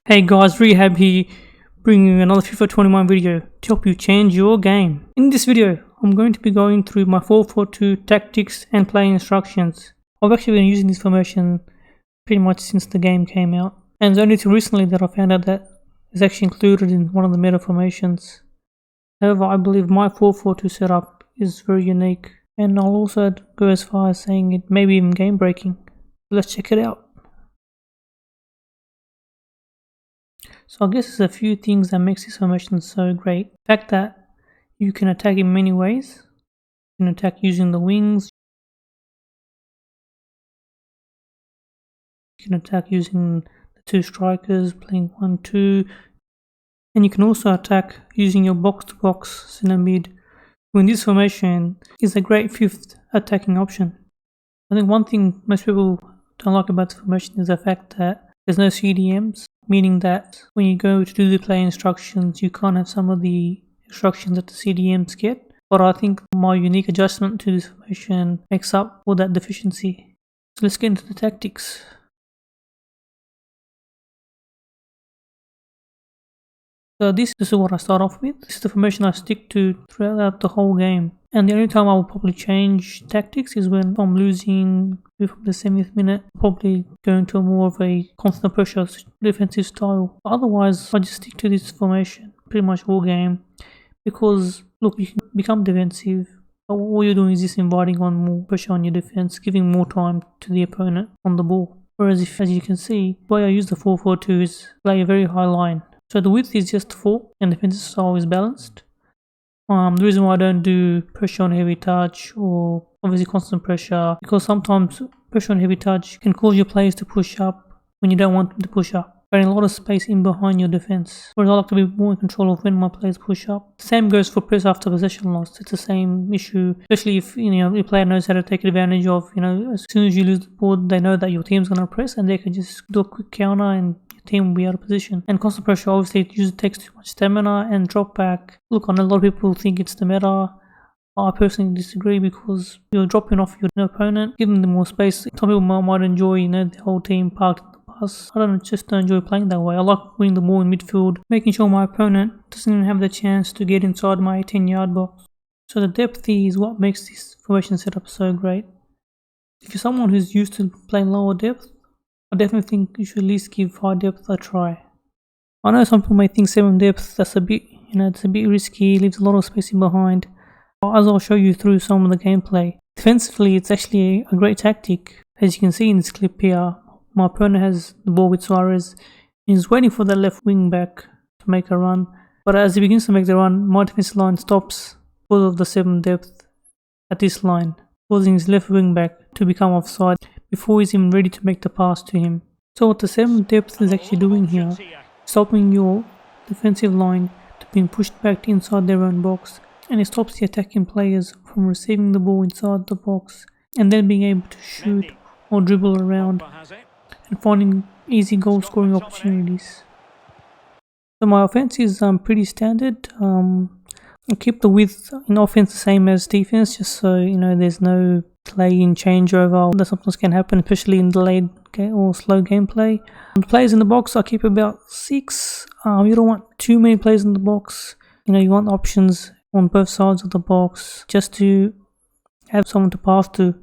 Hey guys, Rehab here, bringing you another FIFA 21 video to help you change your game. In this video, I'm going to be going through my 4-4-2 tactics and play instructions. I've actually been using this formation pretty much since the game came out, and it's only until recently that I found out that it's actually included in one of the meta formations. However, I believe my 4-4-2 setup is very unique, and I'll also go as far as saying it may be even game breaking. Let's check it out. So I guess there's a few things that makes this formation so great. The fact that you can attack in many ways. You can attack using the wings. You can attack using the two strikers, playing 1-2. And you can also attack using your box-to-box center mid. When this formation is a great fifth attacking option. I think one thing most people don't like about the formation is the fact that there's no CDMs. Meaning that when you go to do the play instructions, you can't have some of the instructions that the CDMs get. But I think my unique adjustment to this formation makes up for that deficiency. So let's get into the tactics. So this is what I start off with. This is the formation I stick to throughout the whole game. And the only time I will probably change tactics is when I'm losing from the 70th minute, probably going to more of a constant pressure defensive style. Otherwise, I just stick to this formation pretty much all game. Because, look, you can become defensive. All you're doing is just inviting on more pressure on your defense, giving more time to the opponent on the ball. Whereas, as you can see, the way I use the 4-4-2 is play a very high line. So the width is just 4 and the defensive style is balanced. The reason why I don't do pressure on heavy touch or obviously constant pressure, because sometimes pressure on heavy touch can cause your players to push up when you don't want them to push up, creating a lot of space in behind your defense. Whereas I like to be more in control of when my players push up. The same goes for press after possession loss. It's the same issue, especially if your player knows how to take advantage of, as soon as you lose the ball, they know that your team's gonna press and they can just do a quick counter and team will be out of position. And constant pressure obviously it usually takes too much stamina and drop back. Look, I know a lot of people think it's the meta. I personally disagree because you're dropping off your opponent, giving them more space. Some people might enjoy, the whole team parked in the bus. I don't enjoy playing that way. I like winning the ball in midfield, making sure my opponent doesn't even have the chance to get inside my 10-yard box. So the depth is what makes this formation setup so great. If you're someone who's used to playing lower depth, I definitely think you should at least give high depth a try. I know some people may think 7 depth, that's a bit, it's a bit risky, leaves a lot of space in behind. As I'll show you through some of the gameplay. Defensively, it's actually a great tactic. As you can see in this clip here, my opponent has the ball with Suarez. He's waiting for the left wing back to make a run. But as he begins to make the run, my defensive line stops because of the 7 depth at this line, causing his left wing back to become offside before he's even ready to make the pass to him. So what the 7 depth is actually doing here, stopping your defensive line to being pushed back inside their own box, and it stops the attacking players from receiving the ball inside the box and then being able to shoot or dribble around and finding easy goal scoring opportunities. So my offense is pretty standard. I keep the width in offense the same as defense, just so there's no delay in changeover that sometimes can happen, especially in delayed or slow gameplay. The players in the box I keep about 6. You don't want too many players in the box. You want options on both sides of the box just to have someone to pass to.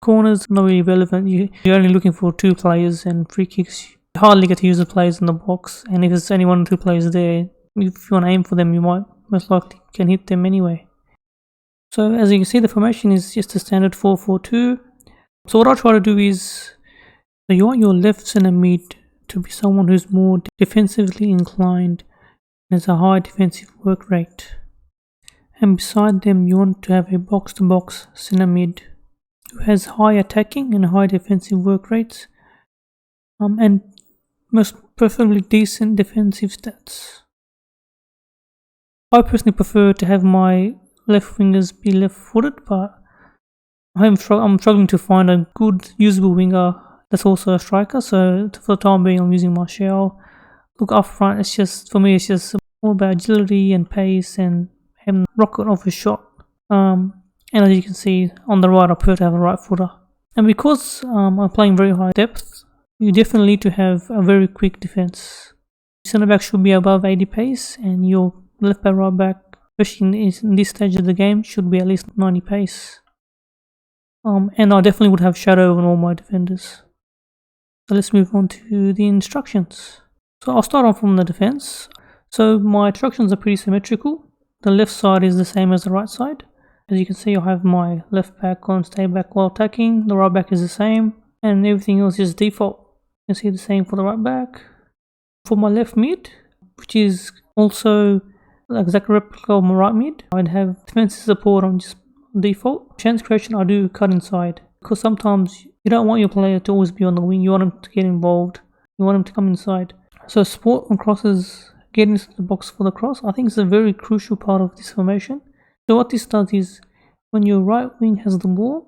Corners not really relevant. You're only looking for 2 players, and free kicks you hardly get to use the players in the box. And if there's only 1 or 2 players there, if you want to aim for them, you might most likely can hit them anyway. So as you can see, the formation is just a standard 4-4-2. So what I try to do is, you want your left center mid to be someone who's more defensively inclined and has a high defensive work rate. And beside them, you want to have a box-to-box center mid who has high attacking and high defensive work rates, and most preferably decent defensive stats. I personally prefer to have my left wingers be left-footed, but I'm struggling to find a good usable winger that's also a striker. So for the time being, I'm using Martial. Look, up front, it's just more about agility and pace and having rocket off his shot. And as you can see on the right, I prefer to have a right footer. And because I'm playing very high depth, you definitely need to have a very quick defense. Centre back should be above 80 pace, and your left back, right back, especially in this stage of the game, should be at least 90 pace. And I definitely would have shadow on all my defenders. So let's move on to the instructions. So I'll start off from the defense. So my instructions are pretty symmetrical. The left side is the same as the right side. As you can see, I have my left back on stay back while attacking. The right back is the same, and everything else is default. You can see the same for the right back. For my left mid, which is also the exact replica of my right mid, I'd have defensive support on just default. Chance creation I do cut inside, because sometimes you don't want your player to always be on the wing. You want him to get involved. You want him to come inside. So support on crosses, get into the box for the cross, I think is a very crucial part of this formation. So what this does is, when your right wing has the ball,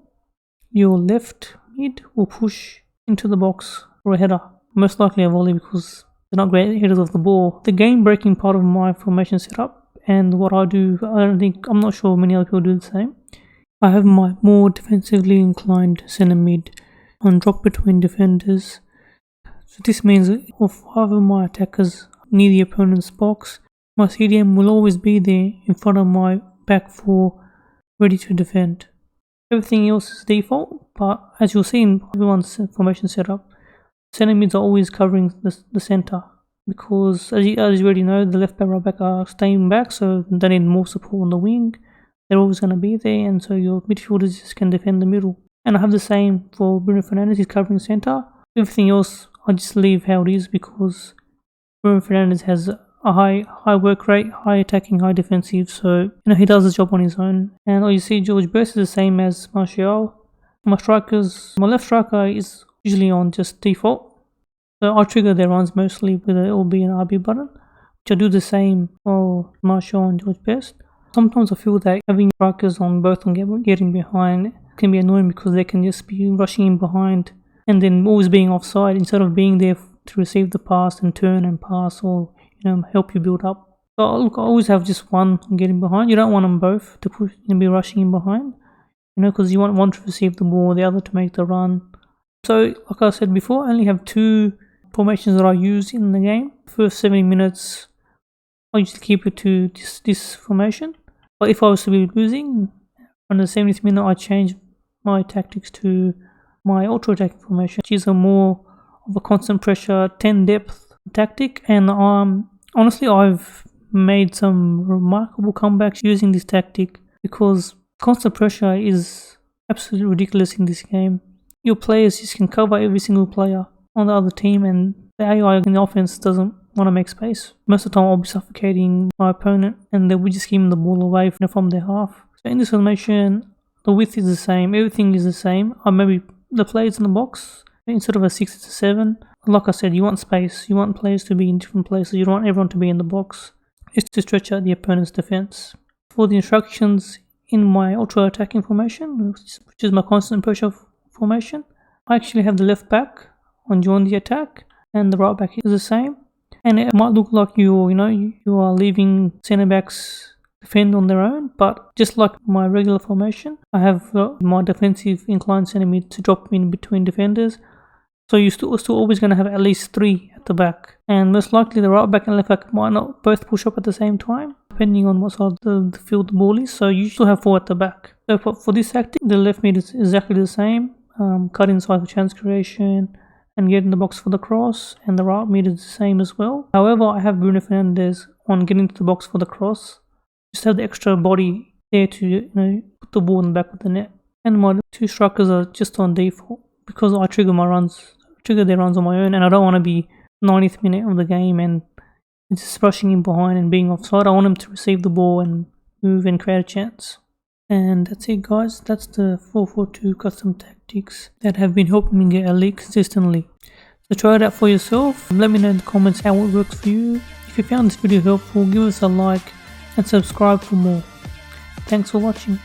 your left mid will push into the box for a header. Most likely a volley, because they're not great headers of the ball. The game breaking part of my formation setup, and what I do, I'm not sure many other people do the same. I have my more defensively inclined centre mid on drop between defenders. So this means if 5 of my attackers near the opponent's box, my CDM will always be there in front of my back 4, ready to defend. Everything else is default, but as you'll see in everyone's formation setup, centre mids are always covering the centre, because as you already know, the left back, right back are staying back, so they need more support on the wing. They're always going to be there, and so your midfielders just can defend the middle. And I have the same for Bruno Fernandes, he's covering centre. Everything else I just leave how it is, because Bruno Fernandes has a high work rate, high attacking, high defensive, so he does his job on his own. And all you see, George Best is the same as Martial. My strikers, my left striker is usually on just default, so I trigger their runs mostly with an LB and RB button, which I do the same for Martial and George Best. Sometimes I feel that having strikers on both on getting behind can be annoying, because they can just be rushing in behind and then always being offside instead of being there to receive the pass and turn and pass, or help you build up. So look, I always have just one getting behind. You don't want them both to push and be rushing in behind, because you want one to receive the ball, the other to make the run. So like I said before, I only have 2 formations that I use in the game. First 70 minutes, I usually keep it to this formation. But if I was to be losing, on the 70th minute I change my tactics to my ultra attacking formation, which is a more of a constant pressure 10 depth tactic. And honestly, I've made some remarkable comebacks using this tactic, because constant pressure is absolutely ridiculous in this game. Your players just can cover every single player on the other team, and the AI in the offense doesn't want to make space. Most of the time I'll be suffocating my opponent, and they will just give them the ball away from their half. So in this formation, the width is the same, everything is the same. Maybe the players in the box, instead of a 6, it's a 7. Like I said, you want space, you want players to be in different places, you don't want everyone to be in the box. It's to stretch out the opponent's defense. For the instructions in my ultra attacking formation, which is my constant pressure formation, I actually have the left back on join the attack, and the right back is the same. And it might look like you are leaving centre backs defend on their own, but just like my regular formation, I have my defensive inclined centre mid to drop in between defenders. So you're still always going to have at least 3 at the back, and most likely the right back and left back might not both push up at the same time, depending on what side of the field the ball is. So you still have 4 at the back. So for this tactic, the left mid is exactly the same, cut inside for chance creation and get in the box for the cross, and the right mid is the same as well. However, I have Bruno Fernandes on getting into the box for the cross, just have the extra body there to put the ball in the back of the net. And my 2 strikers are just on default, because I trigger their runs on my own, and I don't want to be 90th minute of the game and just rushing in behind and being offside. I want them to receive the ball and move and create a chance. And that's it, guys. That's the 4-4-2 custom tactics that have been helping me get a lead consistently. So try it out for yourself. Let me know in the comments how it works for you. If you found this video helpful, give us a like and subscribe for more. Thanks for watching.